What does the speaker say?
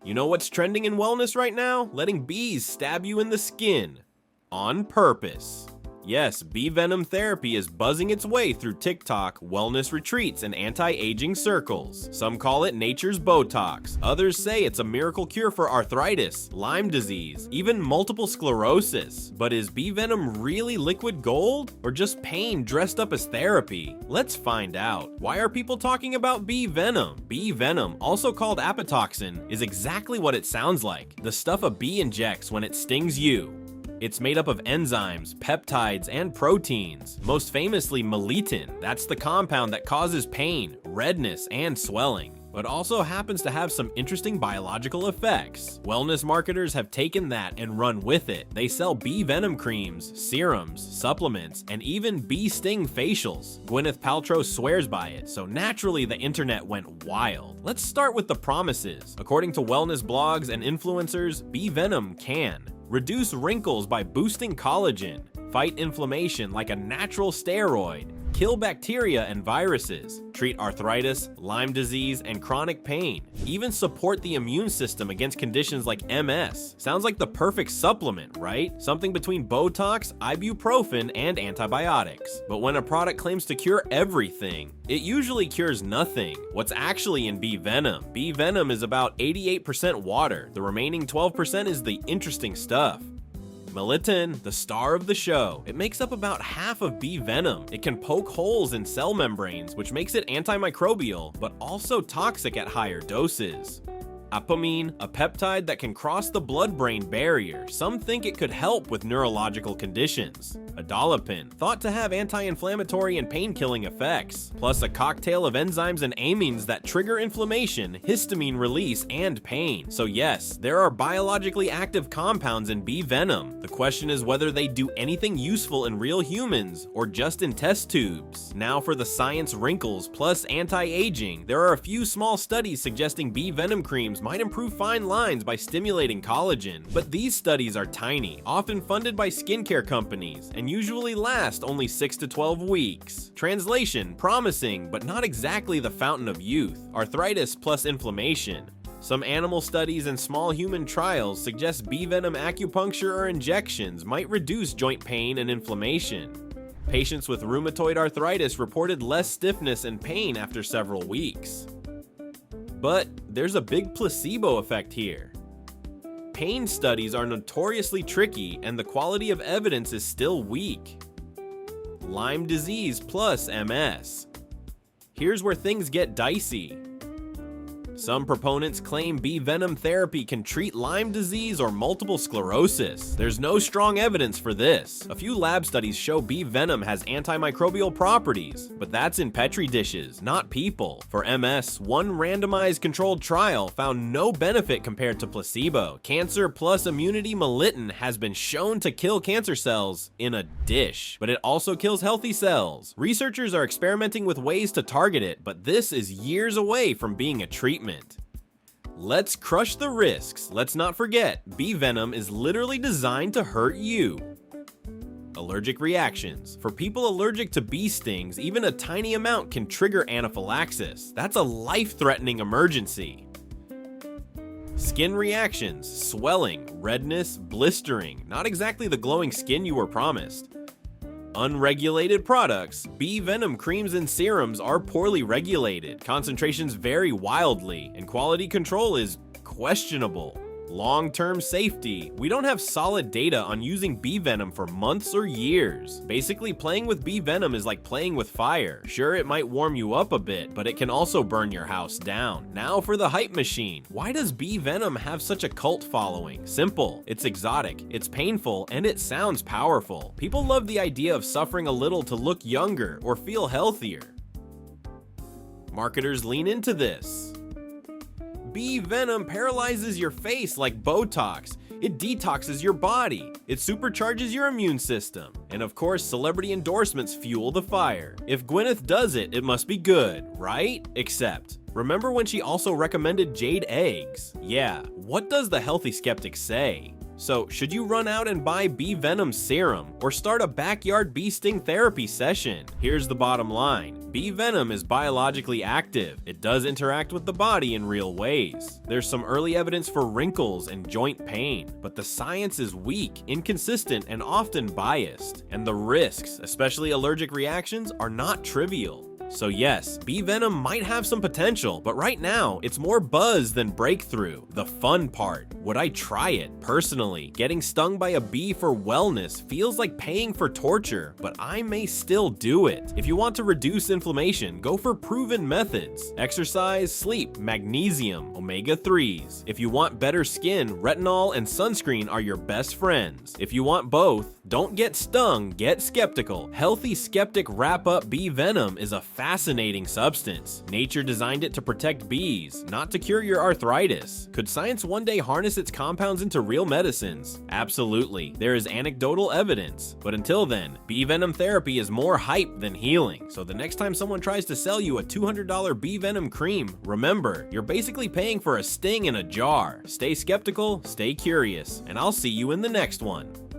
You know what's trending in wellness right now? Letting bees stab you in the skin. On purpose. Yes, bee venom therapy is buzzing its way through TikTok, wellness retreats, and anti-aging circles. Some call it nature's Botox. Others say it's a miracle cure for arthritis, Lyme disease, even multiple sclerosis. But is bee venom really liquid gold? Or just pain dressed up as therapy? Let's find out. Why are people talking about bee venom? Bee venom, also called apitoxin, is exactly what it sounds like. The stuff a bee injects when it stings you. It's made up of enzymes, peptides, and proteins. Most famously, melittin. That's the compound that causes pain, redness, and swelling, but also happens to have some interesting biological effects. Wellness marketers have taken that and run with it. They sell bee venom creams, serums, supplements, and even bee sting facials. Gwyneth Paltrow swears by it, so naturally the internet went wild. Let's start with the promises. According to wellness blogs and influencers, bee venom can reduce wrinkles by boosting collagen, fight inflammation like a natural steroid, kill bacteria and viruses, treat arthritis, Lyme disease, and chronic pain, even support the immune system against conditions like MS. Sounds like the perfect supplement, right? Something between Botox, ibuprofen, and antibiotics. But when a product claims to cure everything, it usually cures nothing. What's actually in bee venom? Bee venom is about 88% water. The remaining 12% is the interesting stuff. Melittin, the star of the show. It makes up about half of bee venom. It can poke holes in cell membranes, which makes it antimicrobial, but also toxic at higher doses. Apamine, a peptide that can cross the blood-brain barrier. Some think it could help with neurological conditions. Adolapin, thought to have anti-inflammatory and pain-killing effects, plus a cocktail of enzymes and amines that trigger inflammation, histamine release, and pain. So yes, there are biologically active compounds in bee venom. The question is whether they do anything useful in real humans or just in test tubes. Now for the science wrinkles plus anti-aging, there are a few small studies suggesting bee venom creams might improve fine lines by stimulating collagen, but these studies are tiny, often funded by skincare companies, and usually last only 6 to 12 weeks. Translation: promising, but not exactly the fountain of youth. Arthritis plus inflammation. Some animal studies and small human trials suggest bee venom acupuncture or injections might reduce joint pain and inflammation. Patients with rheumatoid arthritis reported less stiffness and pain after several weeks. But there's a big placebo effect here. Pain studies are notoriously tricky and the quality of evidence is still weak. Lyme disease plus MS. Here's where things get dicey. Some proponents claim bee venom therapy can treat Lyme disease or multiple sclerosis. There's no strong evidence for this. A few lab studies show bee venom has antimicrobial properties, but that's in petri dishes, not people. For MS, one randomized controlled trial found no benefit compared to placebo. Cancer plus immunity melittin has been shown to kill cancer cells in a dish, but it also kills healthy cells. Researchers are experimenting with ways to target it, but this is years away from being a treatment. Let's crush the risks. Let's not forget, bee venom is literally designed to hurt you. Allergic reactions. For people allergic to bee stings, even a tiny amount can trigger anaphylaxis. That's a life-threatening emergency. Skin reactions, swelling, redness, blistering. Not exactly the glowing skin you were promised. Unregulated products. Bee venom creams and serums are poorly regulated. Concentrations vary wildly, and quality control is questionable. Long-term safety. We don't have solid data on using bee venom for months or years. Basically, playing with bee venom is like playing with fire. Sure, it might warm you up a bit, but it can also burn your house down. Now for the hype machine. Why does bee venom have such a cult following? Simple. It's exotic, it's painful, and it sounds powerful. People love the idea of suffering a little to look younger or feel healthier. Marketers lean into this. Bee venom paralyzes your face like Botox. It detoxes your body. It supercharges your immune system. And of course, celebrity endorsements fuel the fire. If Gwyneth does it, it must be good, right? Except, remember when she also recommended jade eggs? Yeah, what does the healthy skeptic say? So, should you run out and buy bee venom serum or start a backyard bee sting therapy session? Here's the bottom line. Bee venom is biologically active. It does interact with the body in real ways. There's some early evidence for wrinkles and joint pain, but the science is weak, inconsistent, and often biased. And the risks, especially allergic reactions, are not trivial. So yes, bee venom might have some potential, but right now, it's more buzz than breakthrough. The fun part. Would I try it? Personally, getting stung by a bee for wellness feels like paying for torture, but I may still do it. If you want to reduce inflammation, go for proven methods. Exercise, sleep, magnesium, omega-3s. If you want better skin, retinol and sunscreen are your best friends. If you want both, don't get stung, get skeptical. Healthy Skeptic wrap-up bee venom is a fascinating substance. Nature designed it to protect bees, not to cure your arthritis. Could science one day harness its compounds into real medicines? Absolutely. There is anecdotal evidence. But until then, bee venom therapy is more hype than healing. So the next time someone tries to sell you a $200 bee venom cream, remember, you're basically paying for a sting in a jar. Stay skeptical, stay curious, and I'll see you in the next one.